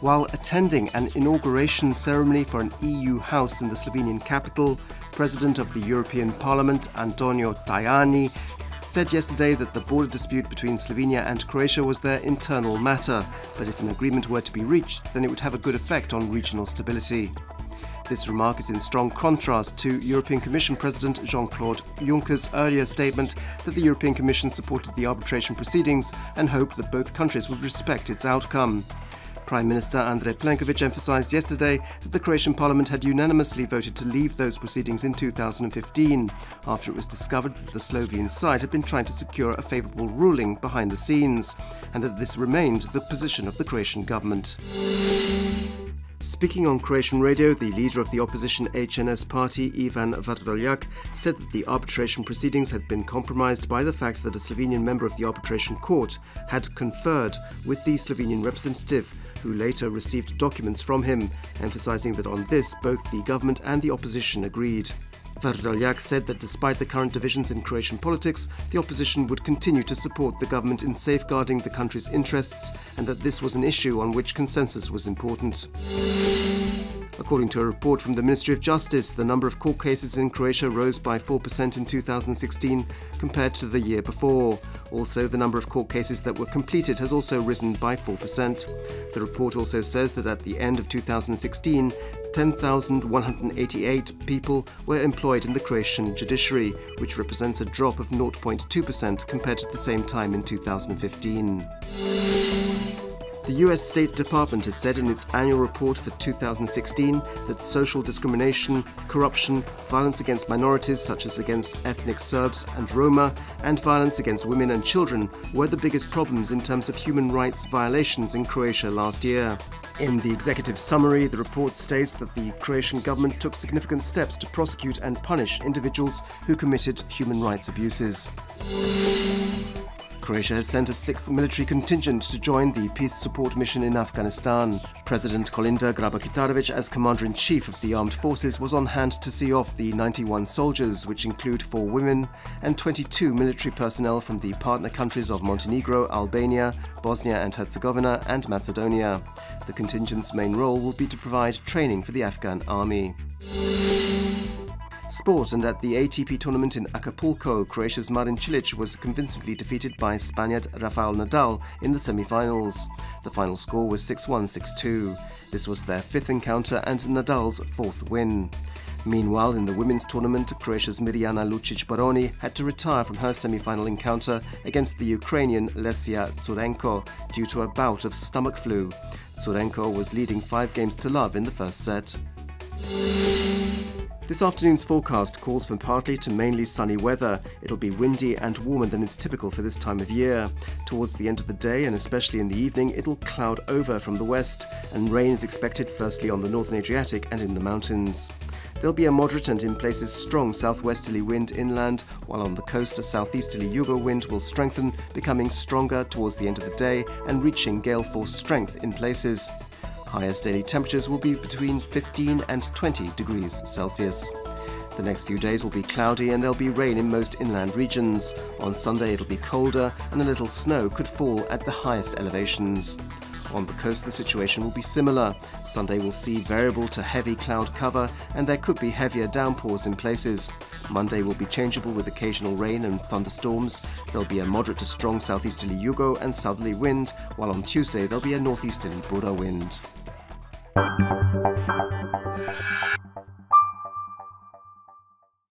While attending an inauguration ceremony for an EU house in the Slovenian capital, President of the European Parliament, Antonio Tajani, said yesterday that the border dispute between Slovenia and Croatia was their internal matter, but if an agreement were to be reached, then it would have a good effect on regional stability. This remark is in strong contrast to European Commission President Jean-Claude Juncker's earlier statement that the European Commission supported the arbitration proceedings and hoped that both countries would respect its outcome. Prime Minister Andrej Plenković emphasized yesterday that the Croatian Parliament had unanimously voted to leave those proceedings in 2015, after it was discovered that the Slovene side had been trying to secure a favorable ruling behind the scenes, and that this remained the position of the Croatian government. Speaking on Croatian radio, the leader of the opposition HNS party, Ivan Vrdoljak, said that the arbitration proceedings had been compromised by the fact that a Slovenian member of the arbitration court had conferred with the Slovenian representative, who later received documents from him, emphasizing that on this both the government and the opposition agreed. Vrdoljak said that despite the current divisions in Croatian politics, the opposition would continue to support the government in safeguarding the country's interests and that this was an issue on which consensus was important. According to a report from the Ministry of Justice, the number of court cases in Croatia rose by 4% in 2016 compared to the year before. Also, the number of court cases that were completed has also risen by 4%. The report also says that at the end of 2016, 10,188 people were employed in the Croatian judiciary, which represents a drop of 0.2% compared to the same time in 2015. The US State Department has said in its annual report for 2016 that social discrimination, corruption, violence against minorities such as against ethnic Serbs and Roma, and violence against women and children were the biggest problems in terms of human rights violations in Croatia last year. In the executive summary, the report states that the Croatian government took significant steps to prosecute and punish individuals who committed human rights abuses. Croatia has sent a 6th military contingent to join the peace support mission in Afghanistan. President Kolinda Grabar-Kitarović, as Commander-in-Chief of the armed forces, was on hand to see off the 91 soldiers, which include 4 women and 22 military personnel from the partner countries of Montenegro, Albania, Bosnia and Herzegovina and Macedonia. The contingent's main role will be to provide training for the Afghan army. Sport, and at the ATP tournament in Acapulco, Croatia's Marin Cilic was convincingly defeated by Spaniard Rafael Nadal in the semi-finals. The final score was 6-1, 6-2. This was their 5th encounter and Nadal's 4th win. Meanwhile, in the women's tournament, Croatia's Mirjana Lucic-Baroni had to retire from her semi-final encounter against the Ukrainian Lesia Tsurenko due to a bout of stomach flu. Tsurenko was leading 5-0 in the first set. This afternoon's forecast calls for partly to mainly sunny weather. It'll be windy and warmer than is typical for this time of year. Towards the end of the day, and especially in the evening, it'll cloud over from the west, and rain is expected firstly on the northern Adriatic and in the mountains. There'll be a moderate and in places strong southwesterly wind inland, while on the coast a southeasterly Yugo wind will strengthen, becoming stronger towards the end of the day and reaching gale force strength in places. Highest daily temperatures will be between 15 and 20 degrees Celsius. The next few days will be cloudy and there'll be rain in most inland regions. On Sunday it'll be colder and a little snow could fall at the highest elevations. On the coast the situation will be similar. Sunday will see variable to heavy cloud cover and there could be heavier downpours in places. Monday will be changeable with occasional rain and thunderstorms. There'll be a moderate to strong southeasterly Yugo and southerly wind, while on Tuesday there'll be a northeasterly Bura wind.